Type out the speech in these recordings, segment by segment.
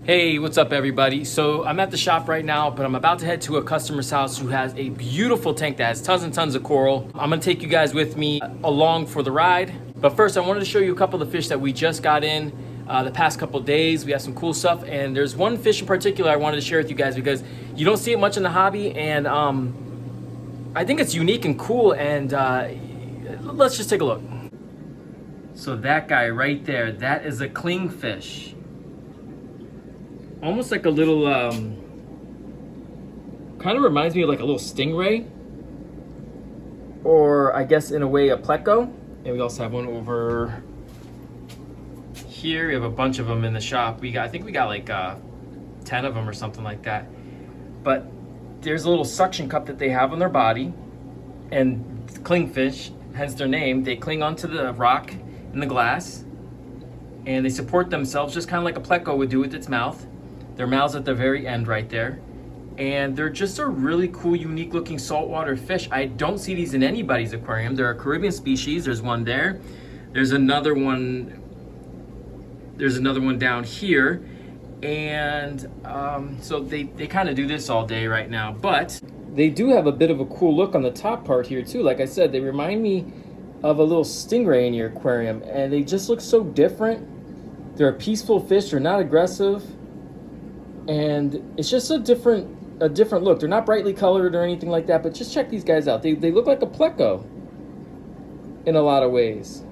Hey, what's up everybody? So I'm at the shop right now, but I'm about to head to a customer's house who has a beautiful tank that has tons and tons of coral. I'm gonna take you guys with me along for the ride. But first I wanted to show you a couple of the fish that we just got in the past couple of days. We have some cool stuff, and there's one fish in particular I wanted to share with you guys because you don't see it much in the hobby, and I think it's unique and cool, and let's just take a look. So that guy right there, that is a clingfish. Almost like a little, kind of reminds me of like a little stingray. Or I guess in a way a pleco. And we also have one over here. We have a bunch of them in the shop. I think we got like 10 of them or something like that. But there's a little suction cup that they have on their body. And clingfish, hence their name, they cling onto the rock in the glass. And they support themselves just kind of like a pleco would do with its mouth. Their mouth's at the very end right there. And they're just a really cool, unique looking saltwater fish. I don't see these in anybody's aquarium. They're a Caribbean species. There's one there. There's another one. There's another one down here. And so they kind of do this all day right now. But they do have a bit of a cool look on the top part here too. Like I said, they remind me of a little stingray in your aquarium. And they just look so different. They're a peaceful fish. They're not aggressive. And it's just a different look. They're not brightly colored or anything like that, but just check these guys out. They look like a pleco in a lot of ways.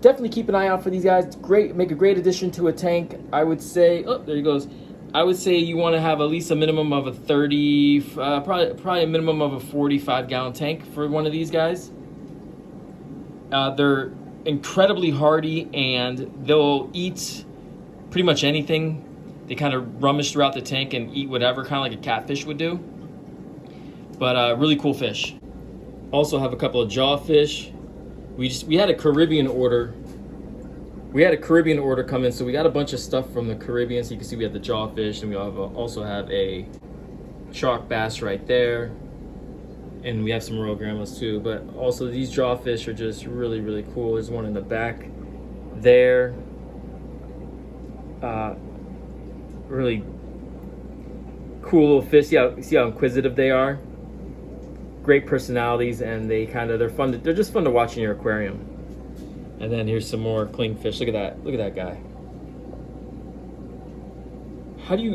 Definitely keep an eye out for these guys. Great, make a great addition to a tank. I would say, oh, there he goes. I would say you want to have at least a minimum of a 30, probably a minimum of a 45-gallon tank for one of these guys. They're incredibly hardy and they'll eat pretty much anything. They kind of rummage throughout the tank and eat whatever, kind of like a catfish would do. But really cool fish. Also have a couple of jawfish. We had a Caribbean order. We had a Caribbean order come in, so we got a bunch of stuff from the Caribbean. So you can see we have the jawfish, and we also have a chalk bass right there. And we have some royal grandmas too. But also these jawfish are just really, really cool. There's one in the back there. Really cool little fish. See how inquisitive they are. Great personalities, and they're fun. They're just fun to watch in your aquarium. And then here's some more clingfish. Look at that. Look at that guy.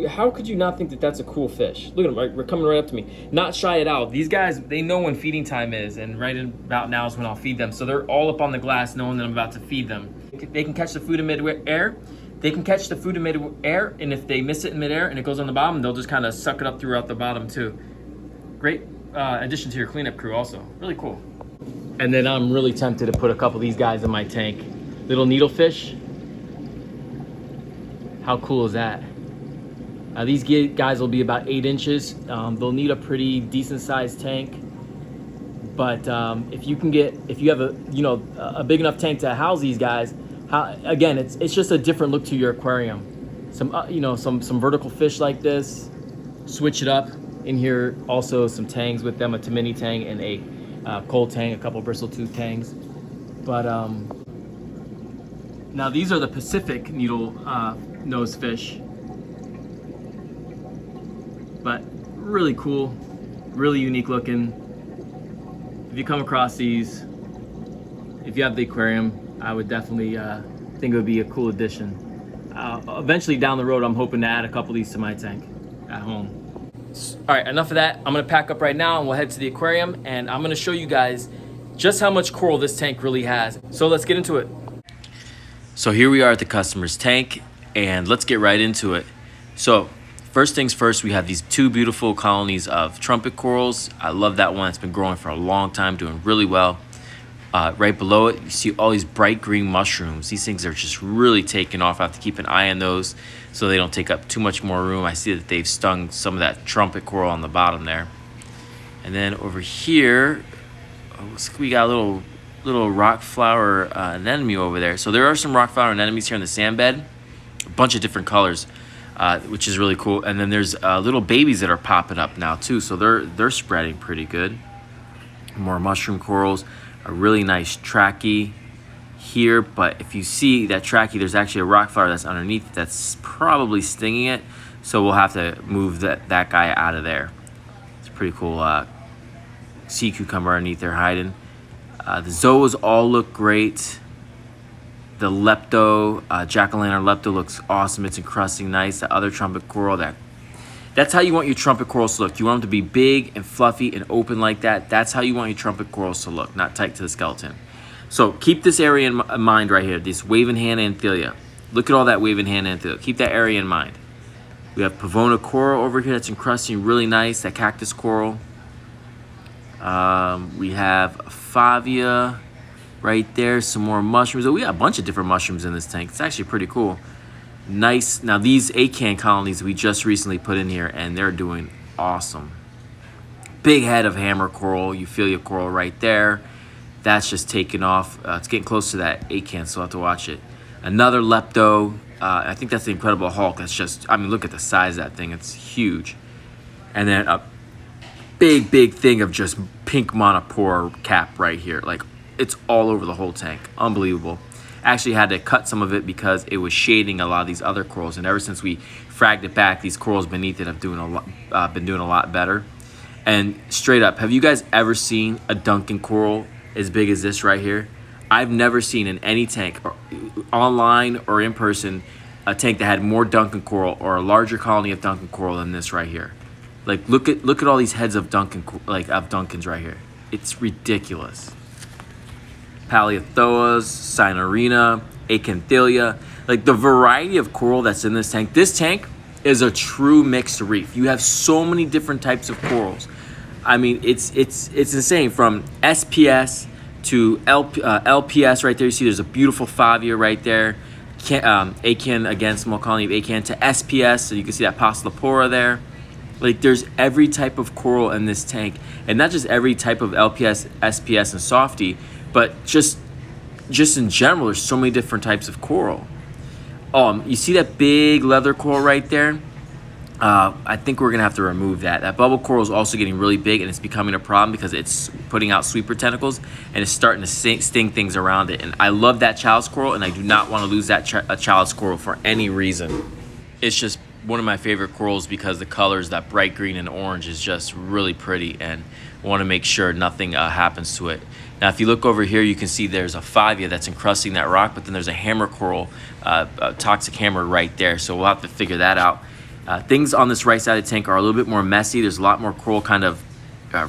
How could you not think that that's a cool fish? Look at him. We're coming right up to me. Not shy at all. These guys, they know when feeding time is, and right about now is when I'll feed them. So they're all up on the glass, knowing that I'm about to feed them. They can catch the food in mid-air. They can catch the food in mid-air, and if they miss it in mid-air and it goes on the bottom, they'll just kind of suck it up throughout the bottom too. Great addition to your cleanup crew also. Really cool. And then I'm really tempted to put a couple of these guys in my tank. Little needlefish. How cool is that? These guys will be about 8 inches. They'll need a pretty decent sized tank. But if you have a big enough tank to house these guys, again, it's just a different look to your aquarium. Some vertical fish like this. Switch it up. In here also some tangs with them, a Tamini tang and a cold tang, a couple bristletooth tangs. But now these are the Pacific needle nose fish. But really cool, really unique looking. If you come across these, if you have the aquarium, I would definitely think it would be a cool addition. Eventually down the road, I'm hoping to add a couple of these to my tank at home. All right, enough of that. I'm gonna pack up right now and we'll head to the aquarium, and I'm gonna show you guys just how much coral this tank really has. So let's get into it. So here we are at the customer's tank, and let's get right into it. So first things first, we have these 2 beautiful colonies of trumpet corals. I love that one. It's been growing for a long time, doing really well. Right below it, you see all these bright green mushrooms. These things are just really taking off. I have to keep an eye on those so they don't take up too much more room. I see that they've stung some of that trumpet coral on the bottom there. And then over here, we got a little rock flower anemone over there. So there are some rock flower anemones here in the sand bed, a bunch of different colors, which is really cool. And then there's little babies that are popping up now too. So they're spreading pretty good. More mushroom corals. A really nice trachea here, but if you see that trachea, there's actually a rock flower that's underneath that's probably stinging it. So we'll have to move that guy out of there. It's a pretty cool sea cucumber underneath there hiding. The zoas all look great. The lepto, jack-o'-lantern lepto looks awesome. It's encrusting nice. The other trumpet coral, that's how you want your trumpet corals to look. You want them to be big and fluffy and open like that. That's how you want your trumpet corals to look, not tight to the skeleton. So keep this area in mind right here, this waving hand anthelia. Look at all that waving hand anthelia. Keep that area in mind. We have Pavona coral over here that's encrusting really nice, that cactus coral. We have Favia right there, some more mushrooms. We got a bunch of different mushrooms in this tank. It's actually pretty cool. Nice. Now these acan colonies we just recently put in here, and they're doing awesome. Big head of hammer coral, Euphyllia coral right there. That's just taking off. It's getting close to that acan, so I'll have to watch it. Another lepto. I think that's the Incredible Hulk. That's just, I mean, look at the size of that thing. It's huge. And then a big thing of just pink monopore cap right here. Like, it's all over the whole tank. Unbelievable. Actually had to cut some of it because it was shading a lot of these other corals. And ever since we fragged it back, these corals beneath it have been doing a lot better. And straight up, have you guys ever seen a Duncan coral as big as this right here? I've never seen in any tank, or online or in person, a tank that had more Duncan coral or a larger colony of Duncan coral than this right here. Like, look at all these heads of Duncans right here. It's ridiculous. Paleothoas, Cynorina, Acanthelia, like the variety of coral that's in this tank. This tank is a true mixed reef. You have so many different types of corals. I mean, it's insane. From SPS to LPS right there. You see there's a beautiful Favia right there. Acan, again, small colony of Acan, to SPS, so you can see that Poslopora there. Like, there's every type of coral in this tank, and not just every type of LPS, SPS, and softie, but just in general, there's so many different types of coral. You see that big leather coral right there? I think we're gonna have to remove that. That bubble coral is also getting really big, and it's becoming a problem because it's putting out sweeper tentacles and it's starting to sting things around it. And I love that chalice coral, and I do not want to lose that chalice coral for any reason. It's just one of my favorite corals because the colors, that bright green and orange, is just really pretty, and I want to make sure nothing happens to it. Now, if you look over here, you can see there's a Favia that's encrusting that rock, but then there's a hammer coral, toxic hammer right there. So we'll have to figure that out. Things on this right side of the tank are a little bit more messy. There's a lot more coral kind of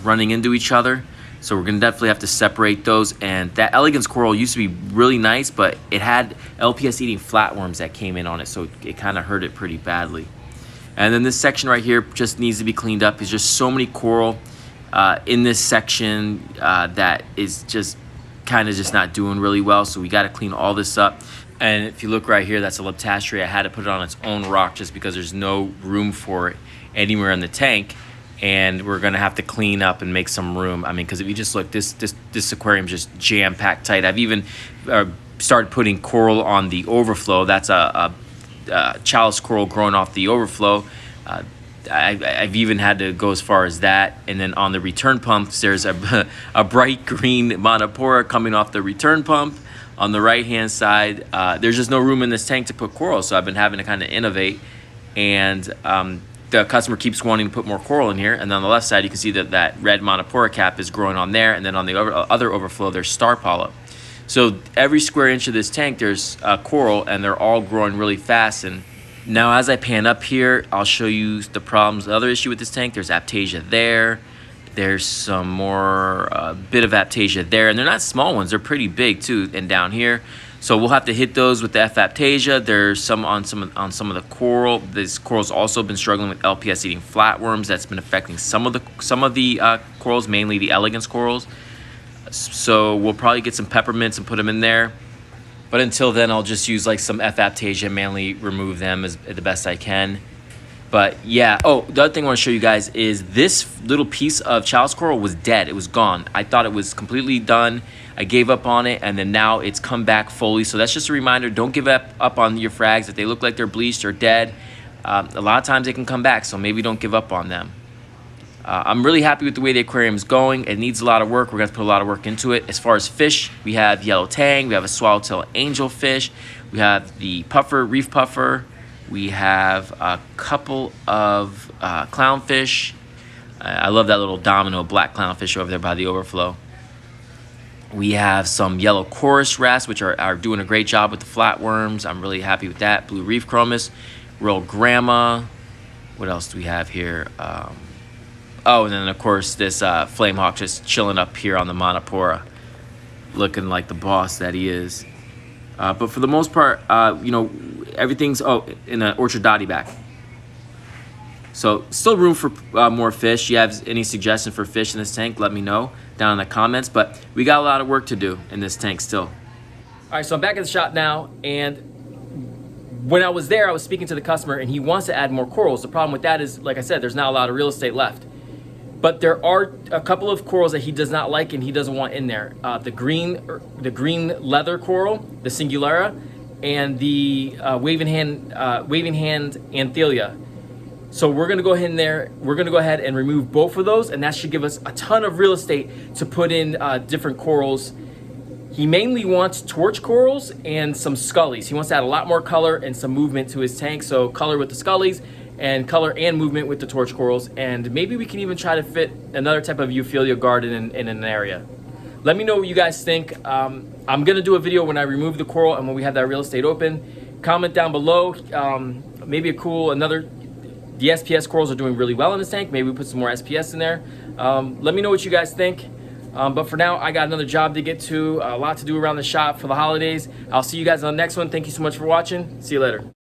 running into each other. So we're gonna definitely have to separate those. And that elegance coral used to be really nice, but it had LPS eating flatworms that came in on it, so it kind of hurt it pretty badly. And then this section right here just needs to be cleaned up. There's just so many coral in this section that is just kind of just not doing really well. So we got to clean all this up. And if you look right here, that's a Leptastria. I had to put it on its own rock just because there's no room for it anywhere in the tank. And we're gonna have to clean up and make some room. I mean, because if you just look, this aquarium just jam-packed tight. I've even started putting coral on the overflow. That's a chalice coral growing off the overflow. I've even had to go as far as that. And then on the return pumps, there's a bright green monopora coming off the return pump. On the right-hand side, there's just no room in this tank to put coral, so I've been having to kind of innovate. And the customer keeps wanting to put more coral in here. And then on the left side, you can see that red monopora cap is growing on there. And then on the other overflow, there's star polyp. So every square inch of this tank, there's coral, and they're all growing really fast. And now as I pan up here, I'll show you the problems. The other issue with this tank, there's aptasia there. There's some more bit of aptasia there, and they're not small ones. They're pretty big too. And down here, so we'll have to hit those with the F aptasia. There's some on some of the coral. This coral's also been struggling with LPS eating flatworms. That's been affecting some of the corals, mainly the elegance corals. So we'll probably get some peppermints and put them in there. But until then, I'll just use like some F aptasia, manually remove them as the best I can. But yeah, oh, the other thing I want to show you guys is this little piece of chalice coral was dead. It was gone. I thought it was completely done. I gave up on it, and then now it's come back fully. So that's just a reminder, don't give up on your frags. If they look like they're bleached or dead, a lot of times they can come back, so maybe don't give up on them. I'm really happy with the way the aquarium is going. It needs a lot of work. We're going to put a lot of work into it. As far as fish, we have yellow tang, we have a swallowtail angelfish, we have the puffer, reef puffer, we have a couple of clownfish. I love that little domino black clownfish over there by the overflow. We have some yellow chorus wrasse, which are doing a great job with the flatworms. I'm really happy with that. Blue reef chromis, royal grandma. What else do we have here? Oh, and then of course this flame hawk just chilling up here on the monopora, looking like the boss that he is. But for the most part, you know, everything's in an orchard dotty back. So still room for more fish. You have any suggestions for fish in this tank, let me know down in the comments. But we got a lot of work to do in this tank still. All right, so I'm back at the shop now, and when I was there, I was speaking to the customer, and he wants to add more corals. The problem with that is, like I said, there's not a lot of real estate left. But there are a couple of corals that he does not like and he doesn't want in there. The green leather coral, the Singulera, and the waving hand Anthelia. So we're gonna go ahead in there. We're gonna go ahead and remove both of those, and that should give us a ton of real estate to put in different corals. He mainly wants torch corals and some scullies. He wants to add a lot more color and some movement to his tank. So color with the scullies and color and movement with the torch corals. And maybe we can even try to fit another type of Euphilia garden in an area. Let me know what you guys think. I'm gonna do a video when I remove the coral and when we have that real estate open. Comment down below, maybe the SPS corals are doing really well in this tank. Maybe we put some more SPS in there. Let me know what you guys think. But for now, I got another job to get to, a lot to do around the shop for the holidays. I'll see you guys on the next one. Thank you so much for watching. See you later.